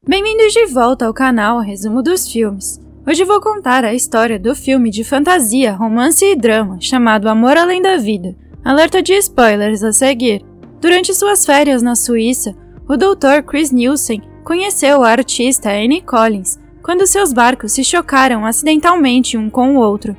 Bem-vindos de volta ao canal Resumo dos Filmes. Hoje vou contar a história do filme de fantasia, romance e drama chamado Amor Além da Vida. Alerta de spoilers a seguir. Durante suas férias na Suíça, o Dr. Chris Nielsen conheceu a artista Annie Collins quando seus barcos se chocaram acidentalmente um com o outro.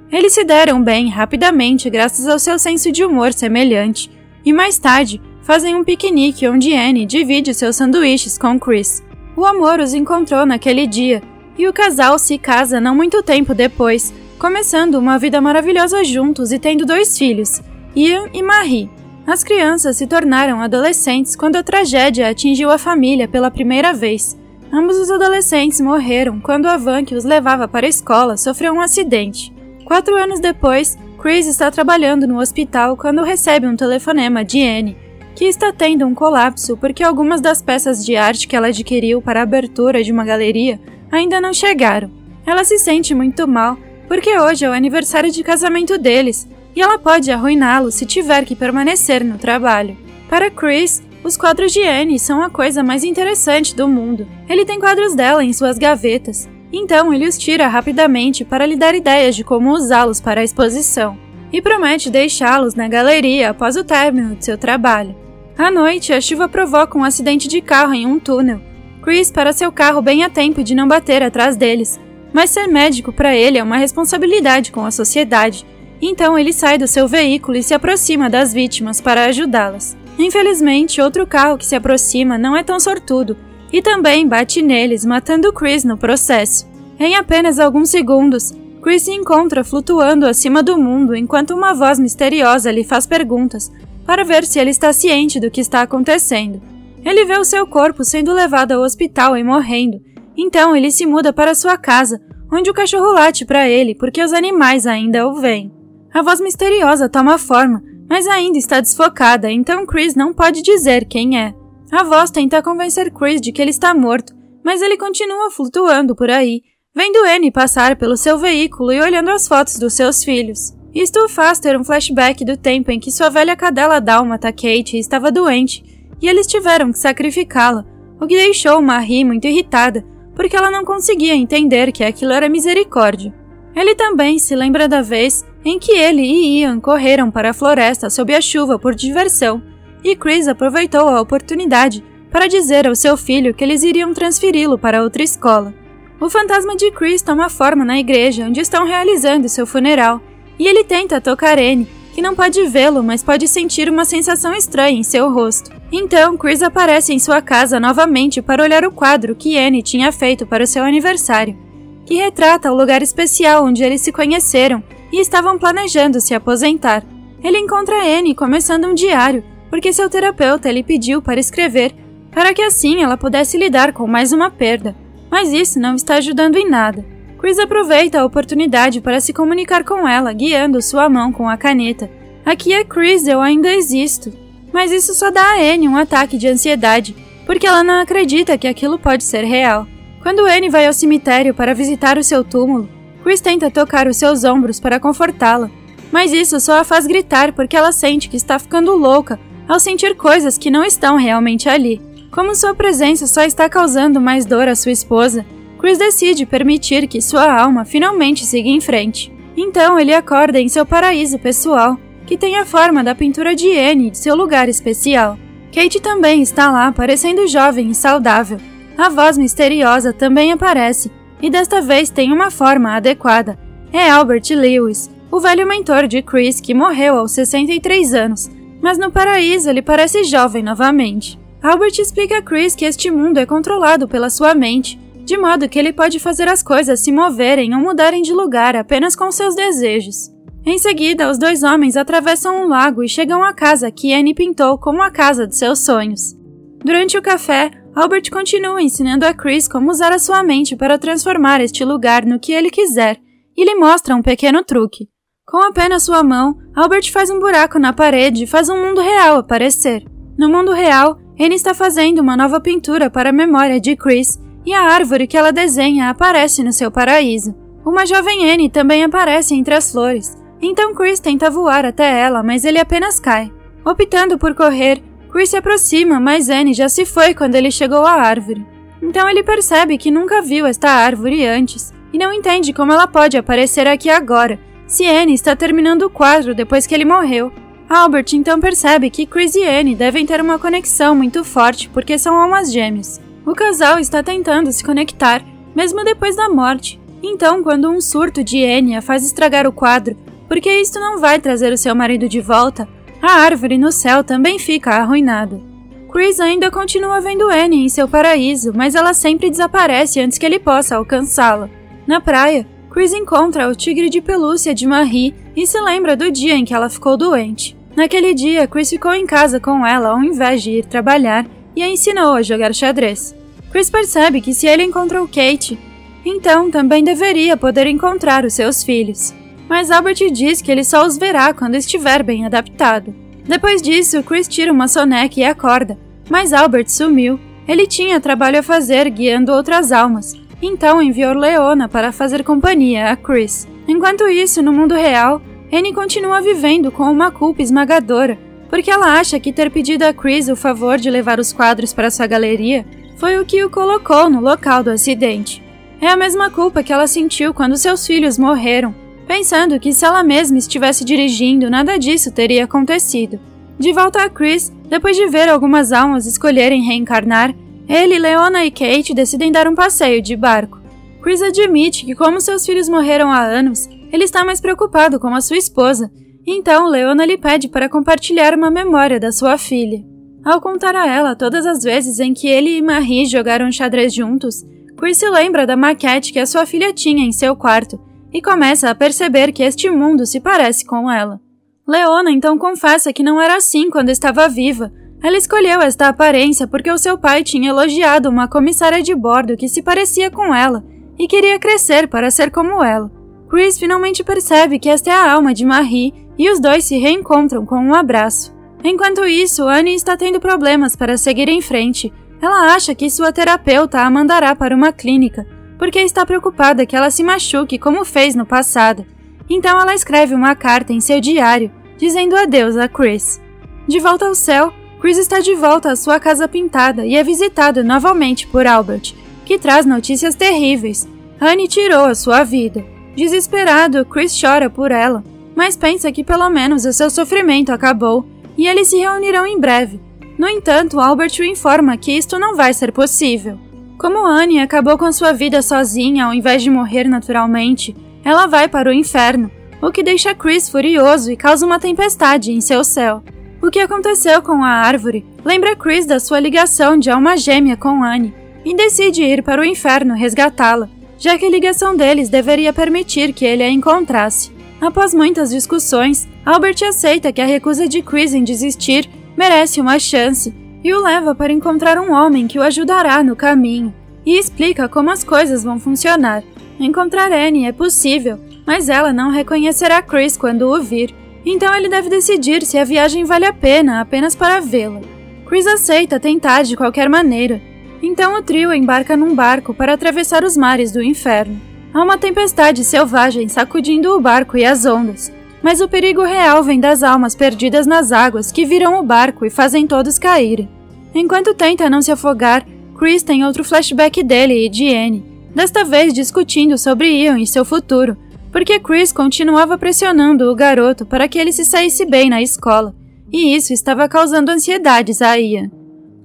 Eles se deram bem rapidamente graças ao seu senso de humor semelhante e mais tarde fazem um piquenique onde Annie divide seus sanduíches com Chris. O amor os encontrou naquele dia, e o casal se casa não muito tempo depois, começando uma vida maravilhosa juntos e tendo 2 filhos, Ian e Marie. As crianças se tornaram adolescentes quando a tragédia atingiu a família pela primeira vez. Ambos os adolescentes morreram quando a van que os levava para a escola sofreu um acidente. 4 anos depois, Chris está trabalhando no hospital quando recebe um telefonema de Annie, que está tendo um colapso porque algumas das peças de arte que ela adquiriu para a abertura de uma galeria ainda não chegaram. Ela se sente muito mal porque hoje é o aniversário de casamento deles e ela pode arruiná-lo se tiver que permanecer no trabalho. Para Chris, os quadros de Annie são a coisa mais interessante do mundo. Ele tem quadros dela em suas gavetas, então ele os tira rapidamente para lhe dar ideias de como usá-los para a exposição e promete deixá-los na galeria após o término de seu trabalho. À noite, a chuva provoca um acidente de carro em um túnel. Chris para seu carro bem a tempo de não bater atrás deles, mas ser médico para ele é uma responsabilidade com a sociedade, então ele sai do seu veículo e se aproxima das vítimas para ajudá-las. Infelizmente, outro carro que se aproxima não é tão sortudo e também bate neles, matando Chris no processo. Em apenas alguns segundos, Chris se encontra flutuando acima do mundo enquanto uma voz misteriosa lhe faz perguntas para ver se ele está ciente do que está acontecendo. Ele vê o seu corpo sendo levado ao hospital e morrendo, então ele se muda para sua casa, onde o cachorro late para ele porque os animais ainda o veem. A voz misteriosa toma forma, mas ainda está desfocada, então Chris não pode dizer quem é. A voz tenta convencer Chris de que ele está morto, mas ele continua flutuando por aí, vendo Annie passar pelo seu veículo e olhando as fotos dos seus filhos. Isto o faz ter um flashback do tempo em que sua velha cadela dálmata Kate estava doente e eles tiveram que sacrificá-la, o que deixou Marie muito irritada, porque ela não conseguia entender que aquilo era misericórdia. Ele também se lembra da vez em que ele e Ian correram para a floresta sob a chuva por diversão, e Chris aproveitou a oportunidade para dizer ao seu filho que eles iriam transferi-lo para outra escola. O fantasma de Chris toma forma na igreja onde estão realizando seu funeral, e ele tenta tocar Annie, que não pode vê-lo, mas pode sentir uma sensação estranha em seu rosto. Então, Chris aparece em sua casa novamente para olhar o quadro que Annie tinha feito para o seu aniversário, que retrata o lugar especial onde eles se conheceram e estavam planejando se aposentar. Ele encontra Annie começando um diário, porque seu terapeuta lhe pediu para escrever, para que assim ela pudesse lidar com mais uma perda, mas isso não está ajudando em nada. Chris aproveita a oportunidade para se comunicar com ela, guiando sua mão com a caneta. Aqui é Chris, eu ainda existo. Mas isso só dá a Annie um ataque de ansiedade, porque ela não acredita que aquilo pode ser real. Quando Annie vai ao cemitério para visitar o seu túmulo, Chris tenta tocar os seus ombros para confortá-la, mas isso só a faz gritar porque ela sente que está ficando louca ao sentir coisas que não estão realmente ali. Como sua presença só está causando mais dor à sua esposa, Chris decide permitir que sua alma finalmente siga em frente. Então ele acorda em seu paraíso pessoal, que tem a forma da pintura de Annie de seu lugar especial. Kate também está lá, parecendo jovem e saudável. A voz misteriosa também aparece, e desta vez tem uma forma adequada. É Albert Lewis, o velho mentor de Chris que morreu aos 63 anos, mas no paraíso ele parece jovem novamente. Albert explica a Chris que este mundo é controlado pela sua mente, de modo que ele pode fazer as coisas se moverem ou mudarem de lugar apenas com seus desejos. Em seguida, os 2 homens atravessam um lago e chegam à casa que Annie pintou como a casa de seus sonhos. Durante o café, Albert continua ensinando a Chris como usar a sua mente para transformar este lugar no que ele quiser, e lhe mostra um pequeno truque. Com apenas sua mão, Albert faz um buraco na parede e faz um mundo real aparecer. No mundo real, Annie está fazendo uma nova pintura para a memória de Chris, e a árvore que ela desenha aparece no seu paraíso. Uma jovem Annie também aparece entre as flores, então Chris tenta voar até ela, mas ele apenas cai. Optando por correr, Chris se aproxima, mas Annie já se foi quando ele chegou à árvore. Então ele percebe que nunca viu esta árvore antes e não entende como ela pode aparecer aqui agora, se Annie está terminando o quadro depois que ele morreu. Albert então percebe que Chris e Annie devem ter uma conexão muito forte porque são almas gêmeas. O casal está tentando se conectar, mesmo depois da morte. Então, quando um surto de Annie a faz estragar o quadro, porque isto não vai trazer o seu marido de volta, a árvore no céu também fica arruinada. Chris ainda continua vendo Annie em seu paraíso, mas ela sempre desaparece antes que ele possa alcançá-la. Na praia, Chris encontra o tigre de pelúcia de Marie e se lembra do dia em que ela ficou doente. Naquele dia, Chris ficou em casa com ela ao invés de ir trabalhar e a ensinou a jogar xadrez. Chris percebe que se ele encontrou Kate, então também deveria poder encontrar os seus filhos. Mas Albert diz que ele só os verá quando estiver bem adaptado. Depois disso, Chris tira uma soneca e acorda, mas Albert sumiu. Ele tinha trabalho a fazer guiando outras almas, então enviou Leona para fazer companhia a Chris. Enquanto isso, no mundo real, Annie continua vivendo com uma culpa esmagadora, porque ela acha que ter pedido a Chris o favor de levar os quadros para sua galeria foi o que o colocou no local do acidente. É a mesma culpa que ela sentiu quando seus filhos morreram, pensando que se ela mesma estivesse dirigindo, nada disso teria acontecido. De volta a Chris, depois de ver algumas almas escolherem reencarnar, ele, Leona e Kate decidem dar um passeio de barco. Chris admite que, como seus filhos morreram há anos, ele está mais preocupado com a sua esposa, então Leona lhe pede para compartilhar uma memória da sua filha. Ao contar a ela todas as vezes em que ele e Marie jogaram xadrez juntos, Chris se lembra da maquete que a sua filha tinha em seu quarto e começa a perceber que este mundo se parece com ela. Leona então confessa que não era assim quando estava viva. Ela escolheu esta aparência porque o seu pai tinha elogiado uma comissária de bordo que se parecia com ela e queria crescer para ser como ela. Chris finalmente percebe que esta é a alma de Marie e os dois se reencontram com um abraço. Enquanto isso, Annie está tendo problemas para seguir em frente. Ela acha que sua terapeuta a mandará para uma clínica, porque está preocupada que ela se machuque como fez no passado. Então ela escreve uma carta em seu diário, dizendo adeus a Chris. De volta ao céu, Chris está de volta à sua casa pintada e é visitado novamente por Albert, que traz notícias terríveis. Annie tirou a sua vida. Desesperado, Chris chora por ela, mas pensa que pelo menos o seu sofrimento acabou e eles se reunirão em breve. No entanto, Albert o informa que isto não vai ser possível. Como Annie acabou com sua vida sozinha ao invés de morrer naturalmente, ela vai para o inferno, o que deixa Chris furioso e causa uma tempestade em seu céu. O que aconteceu com a árvore lembra Chris da sua ligação de alma gêmea com Annie e decide ir para o inferno resgatá-la, já que a ligação deles deveria permitir que ele a encontrasse. Após muitas discussões, Albert aceita que a recusa de Chris em desistir merece uma chance e o leva para encontrar um homem que o ajudará no caminho e explica como as coisas vão funcionar. Encontrar Annie é possível, mas ela não reconhecerá Chris quando o vir, então ele deve decidir se a viagem vale a pena apenas para vê-la. Chris aceita tentar de qualquer maneira, então o trio embarca num barco para atravessar os mares do inferno. Há uma tempestade selvagem sacudindo o barco e as ondas, mas o perigo real vem das almas perdidas nas águas que viram o barco e fazem todos caírem. Enquanto tenta não se afogar, Chris tem outro flashback dele e de Annie, desta vez discutindo sobre Ian e seu futuro, porque Chris continuava pressionando o garoto para que ele se saísse bem na escola, e isso estava causando ansiedades a Ian.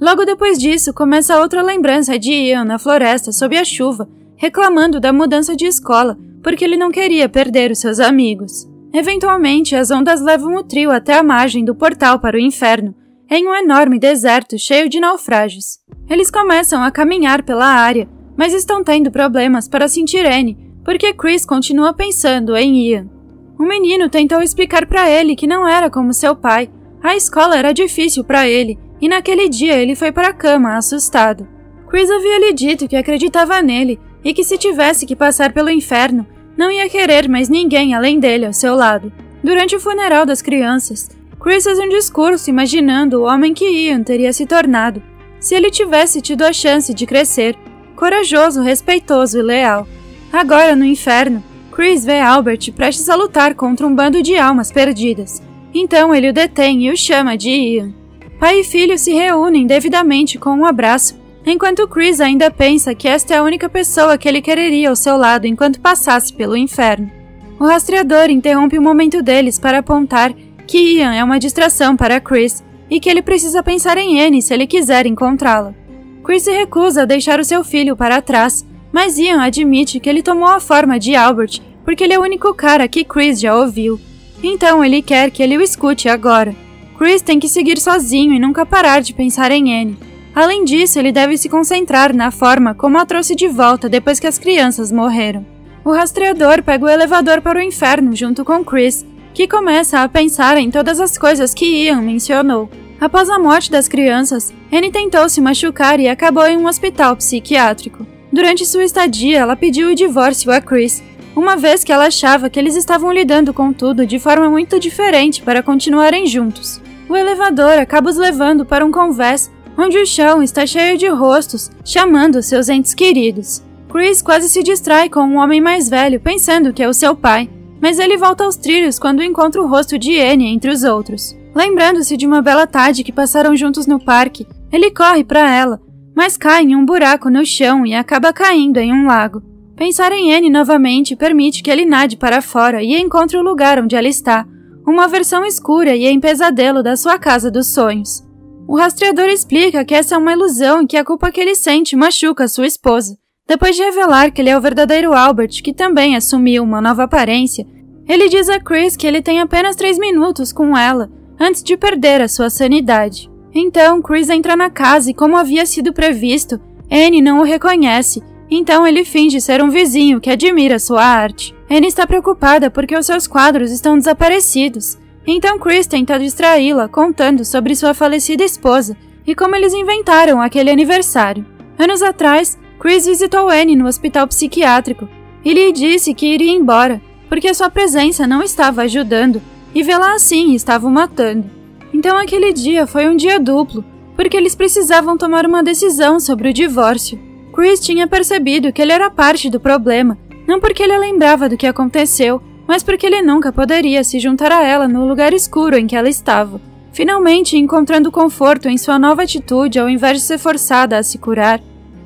Logo depois disso, começa outra lembrança de Ian na floresta sob a chuva, reclamando da mudança de escola, porque ele não queria perder os seus amigos. Eventualmente, as ondas levam o trio até a margem do portal para o inferno, em um enorme deserto cheio de naufrágios. Eles começam a caminhar pela área, mas estão tendo problemas para sentir Annie, porque Chris continua pensando em Ian. O menino tentou explicar para ele que não era como seu pai. A escola era difícil para ele, e naquele dia ele foi para a cama assustado. Chris havia lhe dito que acreditava nele, e que se tivesse que passar pelo inferno, não ia querer mais ninguém além dele ao seu lado. Durante o funeral das crianças, Chris fez um discurso imaginando o homem que Ian teria se tornado, se ele tivesse tido a chance de crescer, corajoso, respeitoso e leal. Agora, no inferno, Chris vê Albert prestes a lutar contra um bando de almas perdidas. Então ele o detém e o chama de Ian. Pai e filho se reúnem devidamente com um abraço, enquanto Chris ainda pensa que esta é a única pessoa que ele quereria ao seu lado enquanto passasse pelo inferno. O rastreador interrompe o momento deles para apontar que Ian é uma distração para Chris e que ele precisa pensar em Annie se ele quiser encontrá-la. Chris se recusa a deixar o seu filho para trás, mas Ian admite que ele tomou a forma de Albert porque ele é o único cara que Chris já ouviu. Então ele quer que ele o escute agora. Chris tem que seguir sozinho e nunca parar de pensar em Annie. Além disso, ele deve se concentrar na forma como a trouxe de volta depois que as crianças morreram. O rastreador pega o elevador para o inferno junto com Chris, que começa a pensar em todas as coisas que Ian mencionou. Após a morte das crianças, Annie tentou se machucar e acabou em um hospital psiquiátrico. Durante sua estadia, ela pediu o divórcio a Chris, uma vez que ela achava que eles estavam lidando com tudo de forma muito diferente para continuarem juntos. O elevador acaba os levando para um convés onde o chão está cheio de rostos, chamando seus entes queridos. Chris quase se distrai com um homem mais velho, pensando que é o seu pai, mas ele volta aos trilhos quando encontra o rosto de Annie entre os outros. Lembrando-se de uma bela tarde que passaram juntos no parque, ele corre para ela, mas cai em um buraco no chão e acaba caindo em um lago. Pensar em Annie novamente permite que ele nade para fora e encontre o lugar onde ela está, uma versão escura e em pesadelo da sua casa dos sonhos. O rastreador explica que essa é uma ilusão e que a culpa que ele sente machuca sua esposa. Depois de revelar que ele é o verdadeiro Albert, que também assumiu uma nova aparência, ele diz a Chris que ele tem apenas 3 minutos com ela, antes de perder a sua sanidade. Então, Chris entra na casa e, como havia sido previsto, Annie não o reconhece, então ele finge ser um vizinho que admira sua arte. Annie está preocupada porque os seus quadros estão desaparecidos. Então Chris tenta distraí-la contando sobre sua falecida esposa e como eles inventaram aquele aniversário. Anos atrás, Chris visitou Annie no hospital psiquiátrico e lhe disse que iria embora, porque sua presença não estava ajudando e vê-la assim estava o matando. Então aquele dia foi um dia duplo, porque eles precisavam tomar uma decisão sobre o divórcio. Chris tinha percebido que ele era parte do problema, não porque ele lembrava do que aconteceu, mas porque ele nunca poderia se juntar a ela no lugar escuro em que ela estava. Finalmente, encontrando conforto em sua nova atitude ao invés de ser forçada a se curar,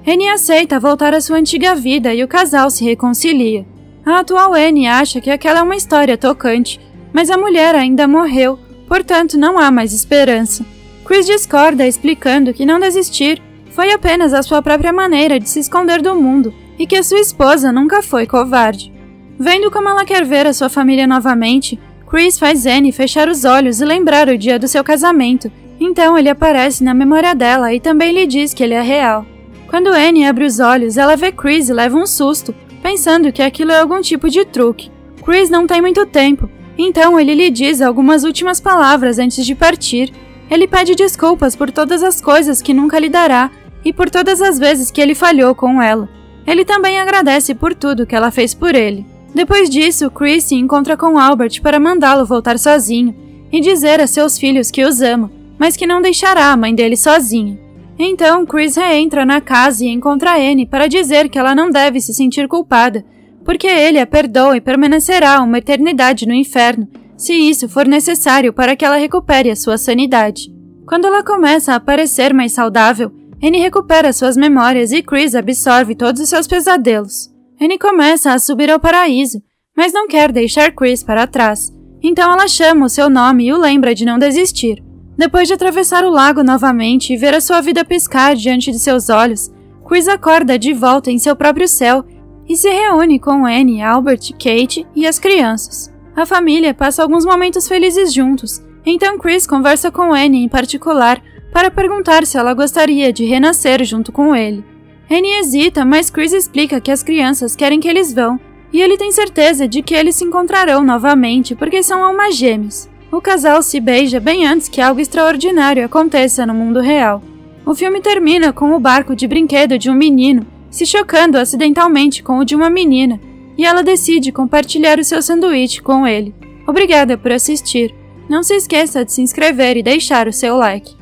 Annie aceita voltar à sua antiga vida e o casal se reconcilia. A atual Annie acha que aquela é uma história tocante, mas a mulher ainda morreu, portanto não há mais esperança. Chris discorda, explicando que não desistir foi apenas a sua própria maneira de se esconder do mundo e que a sua esposa nunca foi covarde. Vendo como ela quer ver a sua família novamente, Chris faz Annie fechar os olhos e lembrar o dia do seu casamento, então ele aparece na memória dela e também lhe diz que ele é real. Quando Annie abre os olhos, ela vê Chris e leva um susto, pensando que aquilo é algum tipo de truque. Chris não tem muito tempo, então ele lhe diz algumas últimas palavras antes de partir. Ele pede desculpas por todas as coisas que nunca lhe dará e por todas as vezes que ele falhou com ela. Ele também agradece por tudo que ela fez por ele. Depois disso, Chris se encontra com Albert para mandá-lo voltar sozinho e dizer a seus filhos que os ama, mas que não deixará a mãe dele sozinha. Então, Chris reentra na casa e encontra Annie para dizer que ela não deve se sentir culpada, porque ele a perdoa e permanecerá uma eternidade no inferno, se isso for necessário para que ela recupere a sua sanidade. Quando ela começa a parecer mais saudável, Annie recupera suas memórias e Chris absorve todos os seus pesadelos. Annie começa a subir ao paraíso, mas não quer deixar Chris para trás. Então ela chama o seu nome e o lembra de não desistir. Depois de atravessar o lago novamente e ver a sua vida piscar diante de seus olhos, Chris acorda de volta em seu próprio céu e se reúne com Annie, Albert, Kate e as crianças. A família passa alguns momentos felizes juntos, então Chris conversa com Annie em particular para perguntar se ela gostaria de renascer junto com ele. Annie hesita, mas Chris explica que as crianças querem que eles vão, e ele tem certeza de que eles se encontrarão novamente porque são almas gêmeas. O casal se beija bem antes que algo extraordinário aconteça no mundo real. O filme termina com o barco de brinquedo de um menino se chocando acidentalmente com o de uma menina, e ela decide compartilhar o seu sanduíche com ele. Obrigada por assistir. Não se esqueça de se inscrever e deixar o seu like.